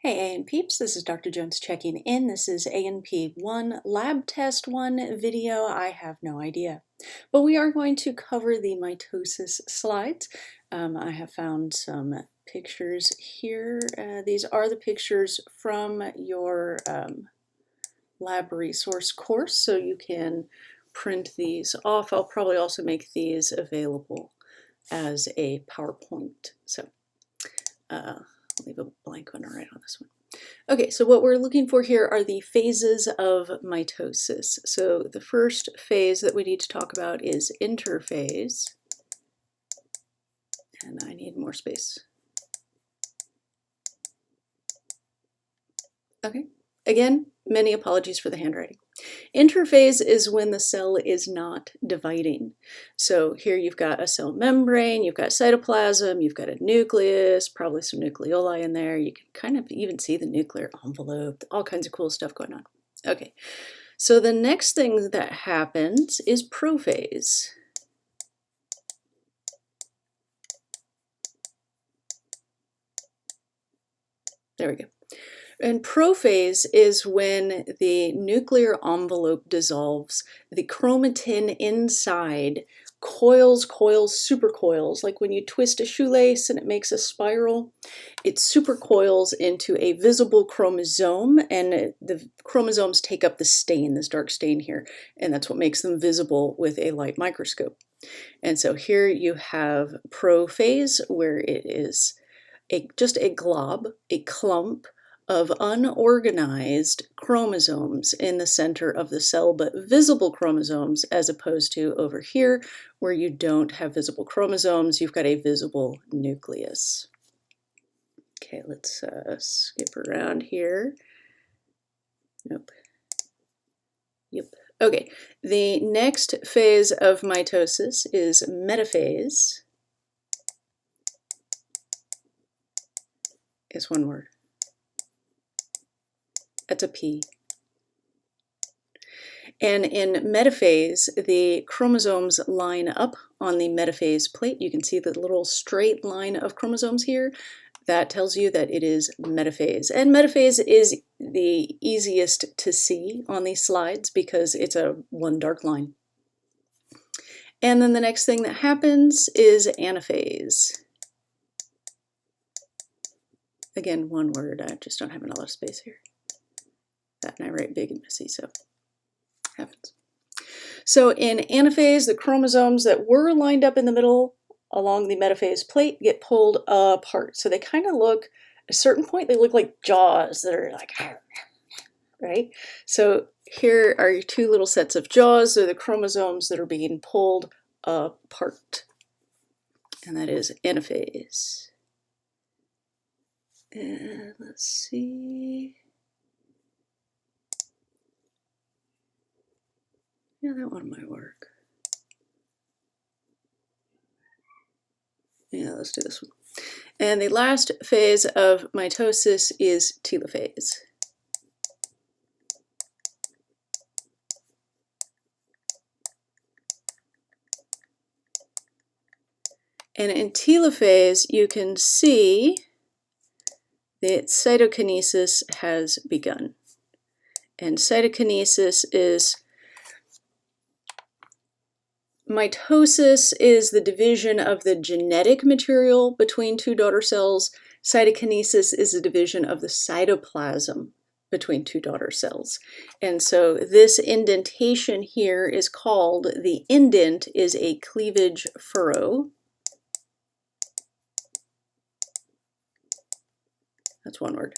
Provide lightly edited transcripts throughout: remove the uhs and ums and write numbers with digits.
Hey A&Peeps, this is Dr. Jones checking in. This is A&P 1 Lab Test 1 video. I have no idea. But we are going to cover the mitosis slides. I have found some pictures here. These are the pictures from your lab resource course, so you can print these off. I'll probably also make these available as a PowerPoint. So leave a blank one right on this one. Okay, so what we're looking for here are the phases of mitosis. So the first phase that we need to talk about is interphase. And I need more space. Okay, again, many apologies for the handwriting. Interphase is when the cell is not dividing. So here you've got a cell membrane, you've got cytoplasm, you've got a nucleus, probably some nucleoli in there. You can kind of even see the nuclear envelope, all kinds of cool stuff going on. Okay, so the next thing that happens is prophase. There we go. And prophase is when the nuclear envelope dissolves, the chromatin inside coils, supercoils, like when you twist a shoelace and it makes a spiral, it supercoils into a visible chromosome, and the chromosomes take up the stain, this dark stain here, and that's what makes them visible with a light microscope. And so here you have prophase, where it is just a glob, a clump of unorganized chromosomes in the center of the cell, but visible chromosomes, as opposed to over here where you don't have visible chromosomes, you've got a visible nucleus. Okay, let's skip around here. Nope. Yep. Okay, the next phase of mitosis is metaphase. Is one word. That's a P. And in metaphase, the chromosomes line up on the metaphase plate. You can see the little straight line of chromosomes here. That tells you that it is metaphase. And metaphase is the easiest to see on these slides because it's a one dark line. And then the next thing that happens is anaphase. Again, one word. I just don't have enough space here. That and I write big and messy, so happens. So in anaphase, the chromosomes that were lined up in the middle along the metaphase plate get pulled apart. So they kind of look, at a certain point, they look like jaws that are like, right? So here are your two little sets of jaws. They're the chromosomes that are being pulled apart. And that is anaphase. And let's see. Yeah, that one might work. Yeah, let's do this one. And the last phase of mitosis is telophase. And in telophase, you can see that cytokinesis has begun. And cytokinesis is mitosis is the division of the genetic material between two daughter cells. Cytokinesis is the division of the cytoplasm between two daughter cells. And so this indentation here is called, the indent is a cleavage furrow. That's one word.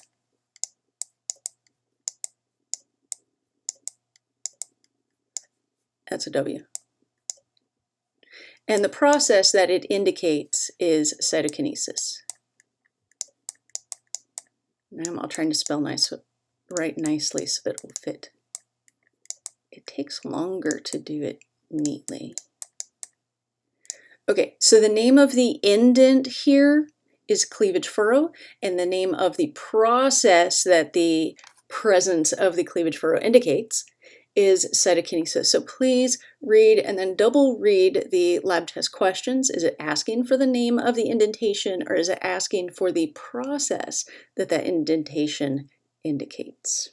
That's a W. And the process that it indicates is cytokinesis. Now I'm all trying to spell write nicely so that it will fit. It takes longer to do it neatly. Okay, so the name of the indent here is cleavage furrow, and the name of the process that the presence of the cleavage furrow indicates is cytokinesis. So please read and then double read the lab test questions. Is it asking for the name of the indentation, or is it asking for the process that that indentation indicates?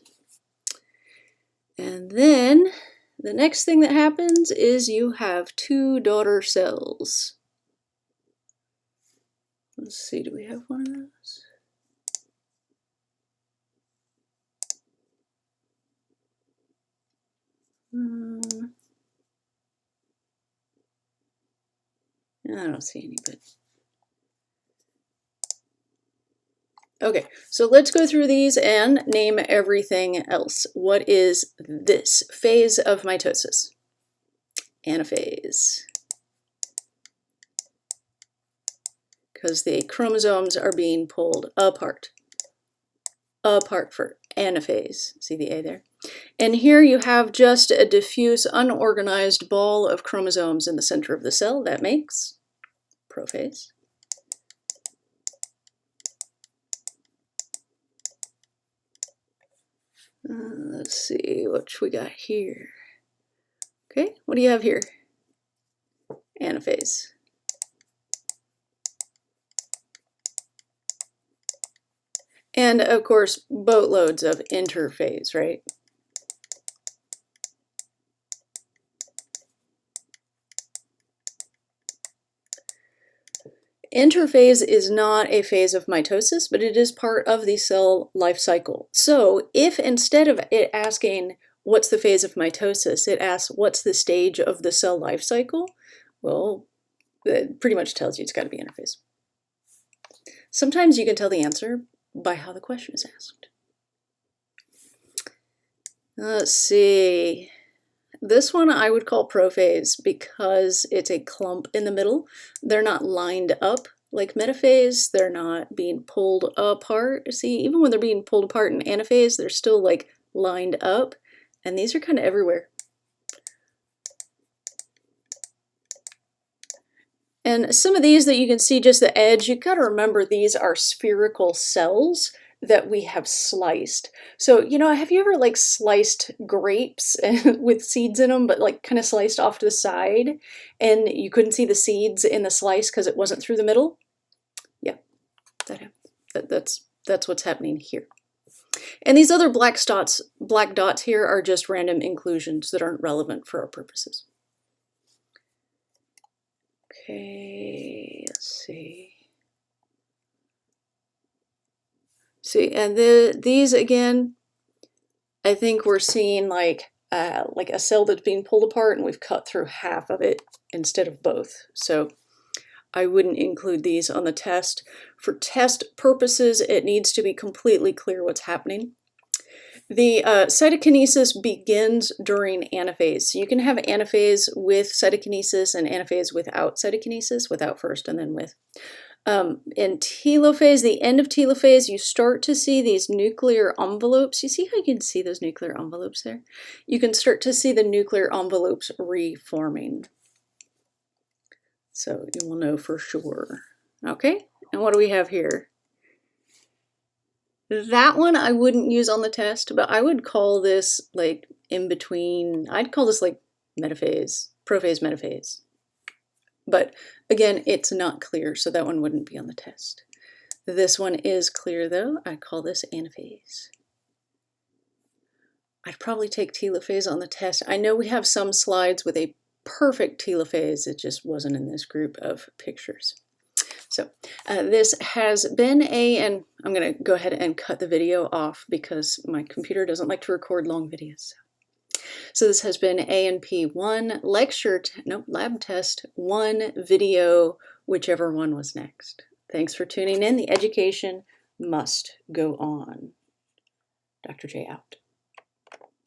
And then the next thing that happens is you have two daughter cells. Let's see, do we have one of those? I don't see any, but okay, so let's go through these and name everything else. What is this phase of mitosis? Anaphase. Because the chromosomes are being pulled apart for anaphase. See the A there? And here you have just a diffuse, unorganized ball of chromosomes in the center of the cell. That makes prophase. Let's see what we got here. Okay, what do you have here? Anaphase. And of course, boatloads of interphase, right? Interphase is not a phase of mitosis, but it is part of the cell life cycle. So if instead of it asking what's the phase of mitosis, it asks what's the stage of the cell life cycle, well, it pretty much tells you it's got to be interphase. Sometimes you can tell the answer by how the question is asked. Let's see. This one I would call prophase because it's a clump in the middle. They're not lined up like metaphase. They're not being pulled apart. See, even when they're being pulled apart in anaphase, they're still like lined up. And these are kind of everywhere. And some of these that you can see just the edge, you got to remember these are spherical cells that we have sliced. So, you know, have you ever like sliced grapes with seeds in them, but like kind of sliced off to the side and you couldn't see the seeds in the slice because it wasn't through the middle? Yeah, that's what's happening here. And these other black dots here are just random inclusions that aren't relevant for our purposes. Okay, let's see. See, and these again, I think we're seeing like a cell that's being pulled apart and we've cut through half of it instead of both. So I wouldn't include these on the test. For test purposes, it needs to be completely clear what's happening. The cytokinesis begins during anaphase. So you can have anaphase with cytokinesis and anaphase without cytokinesis, without first and then with. In telophase, the end of telophase, you start to see these nuclear envelopes. You see how you can see those nuclear envelopes there? You can start to see the nuclear envelopes reforming. So you will know for sure. Okay, and what do we have here? That one I wouldn't use on the test, but I would call this like in between. I'd call this like metaphase, prophase, metaphase. But again, it's not clear, so that one wouldn't be on the test. This one is clear though. I call this anaphase. I'd probably take telophase on the test. I know we have some slides with a perfect telophase. It just wasn't in this group of pictures. So this has been and I'm going to go ahead and cut the video off because my computer doesn't like to record long videos. So this has been A&P 1 lab test 1 video, whichever one was next. Thanks for tuning in. The education must go on. Dr. J out.